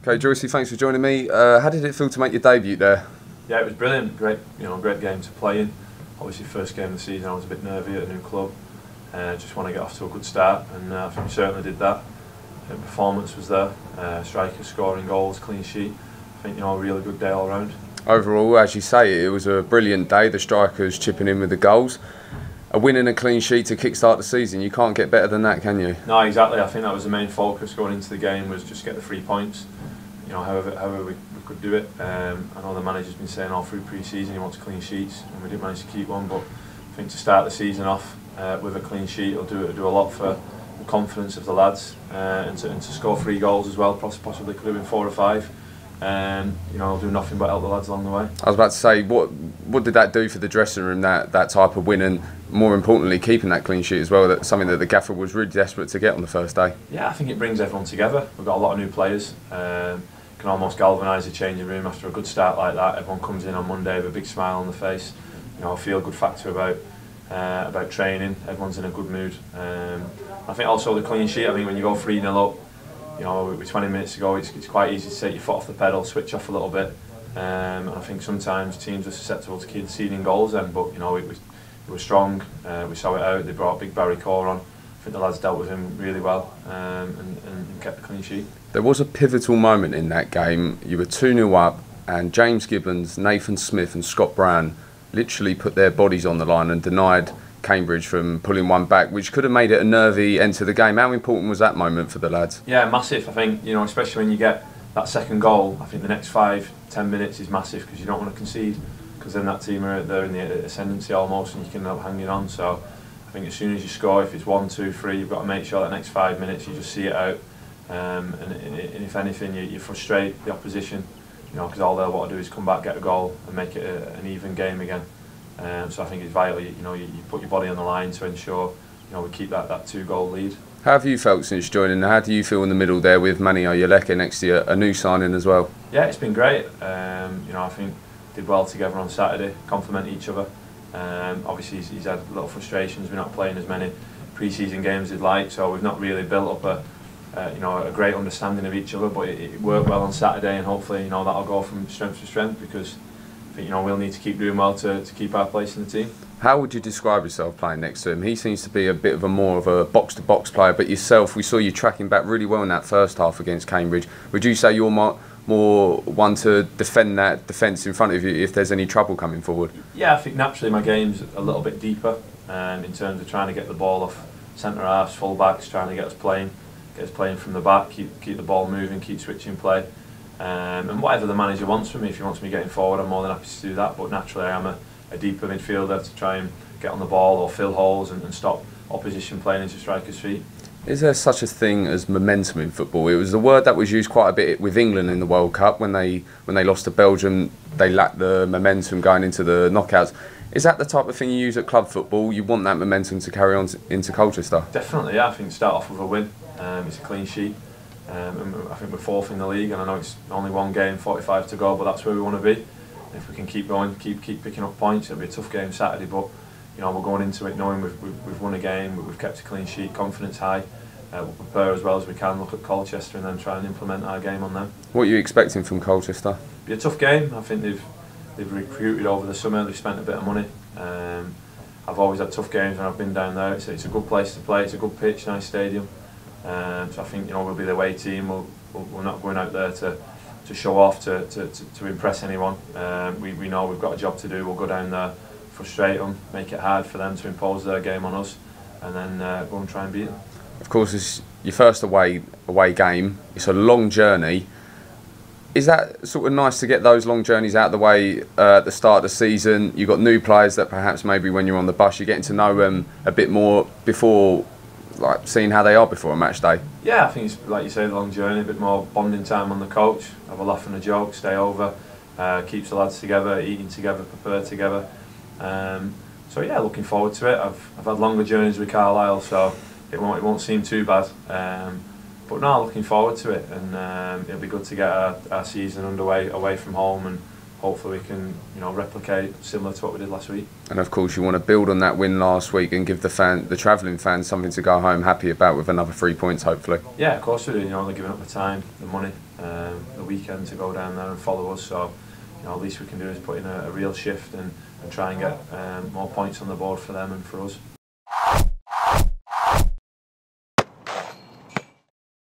Okay, Joyce, thanks for joining me. How did it feel to make your debut there? Yeah, it was brilliant. Great, great game to play in. Obviously, first game of the season, I was a bit nervy at a new club. Just want to get off to a good start, and I think we certainly did that. Performance was there. Strikers scoring goals, clean sheet. I think a really good day all round. Overall, as you say, it was a brilliant day. The strikers chipping in with the goals. A win and a clean sheet to kick-start the season. You can't get better than that, can you? No, exactly. I think that was the main focus going into the game, was just get the 3 points. However we could do it. I know the manager's been saying all through pre-season he wants clean sheets, and we didn't manage to keep one. But I think to start the season off with a clean sheet will do a lot for the confidence of the lads, and to score 3 goals as well. Possibly could have been 4 or 5. It'll do nothing but help the lads along the way. I was about to say, what did that do for the dressing room, that type of win, and more importantly, keeping that clean sheet as well? That's something that the gaffer was really desperate to get on the first day. Yeah, I think it brings everyone together. We've got a lot of new players. Can almost galvanise the changing room after a good start like that. Everyone comes in on Monday with a big smile on the face. A feel-good factor about training. Everyone's in a good mood. I think also the clean sheet. I think when you go 3-0 up, with 20 minutes to go, it's quite easy to take your foot off the pedal, switch off a little bit. I think sometimes teams are susceptible to conceding goals then, but it was strong. We saw it out. They brought big Barry Core on. I think the lads dealt with him really well, and kept the clean sheet. There was a pivotal moment in that game. You were 2-0 up, and James Gibbons, Nathan Smith and Scott Brown literally put their bodies on the line and denied Cambridge from pulling one back, which could have made it a nervy end to the game. How important was that moment for the lads? Yeah, massive. I think, especially when you get that second goal, I think the next 5-10 minutes is massive, because you don't want to concede, because then that team they're in the ascendancy almost, and you can end up hanging on. So I think as soon as you score, if it's 1, 2, 3, you've got to make sure that next 5 minutes you just see it out. And if anything, you frustrate the opposition, because all they'll want to do is come back, get a goal, and make it an even game again. So I think it's vital, you put your body on the line to ensure, we keep that 2-goal lead. How have you felt since joining? How do you feel in the middle there with Manny Oyeleke next to you, a new signing as well? Yeah, it's been great. I think did well together on Saturday, complement each other. Obviously he's had a little frustrations. We're not playing as many pre-season games as he'd like, so we've not really built up a great understanding of each other. But it worked well on Saturday, and hopefully that'll go from strength to strength, because I think we'll need to keep doing well to keep our place in the team. How would you describe yourself playing next to him? He seems to be a bit of a more of a box-to-box player, but yourself, we saw you tracking back really well in that first half against Cambridge. Would you say you're more one to defend that defence in front of you if there's any trouble coming forward? Yeah, I think naturally my game's a little bit deeper in terms of trying to get the ball off centre halves, full backs, trying to get us playing from the back, keep the ball moving, keep switching play. And whatever the manager wants from me, if he wants me getting forward, I'm more than happy to do that. But naturally I am a deeper midfielder to try and get on the ball or fill holes and stop opposition playing into strikers' feet. Is there such a thing as momentum in football? It was the word that was used quite a bit with England in the World Cup when they lost to Belgium. They lacked the momentum going into the knockouts. Is that the type of thing you use at club football? You want that momentum to carry on into Colchester? Definitely, yeah. I think start off with a win. It's a clean sheet. And I think we're 4th in the league, and I know it's only 1 game, 45 to go, but that's where we want to be. If we can keep going, keep picking up points, it'll be a tough game Saturday, but we're going into it knowing we've won a game, we've kept a clean sheet, confidence high. We'll prepare as well as we can, look at Colchester and then try and implement our game on them. What are you expecting from Colchester? It'll be a tough game. I think they've recruited over the summer, they've spent a bit of money. I've always had tough games when I've been down there. It's a good place to play, it's a good pitch, nice stadium. So I think we'll be the away team. We're not going out there to show off, to impress anyone. We know we've got a job to do. We'll go down there, frustrate them, make it hard for them to impose their game on us, and then go and try and beat them. Of course, it's your first away game. It's a long journey. Is that sort of nice to get those long journeys out of the way at the start of the season? You've got new players that perhaps maybe when you're on the bus you're getting to know them a bit more before, like seeing how they are before a match day. Yeah, I think it's like you say, the long journey, a bit more bonding time on the coach, have a laugh and a joke, stay over, keeps the lads together, eating together, prepare together. So yeah, looking forward to it. I've had longer journeys with Carlisle, so it won't seem too bad. But no, looking forward to it, and it'll be good to get our season underway away from home, and hopefully we can replicate similar to what we did last week. And of course you want to build on that win last week and give the travelling fans something to go home happy about with another 3 points hopefully. Yeah, of course we do. They're giving up the time, the money, the weekend to go down there and follow us, so at least we can do is put in a real shift and try and get more points on the board for them and for us.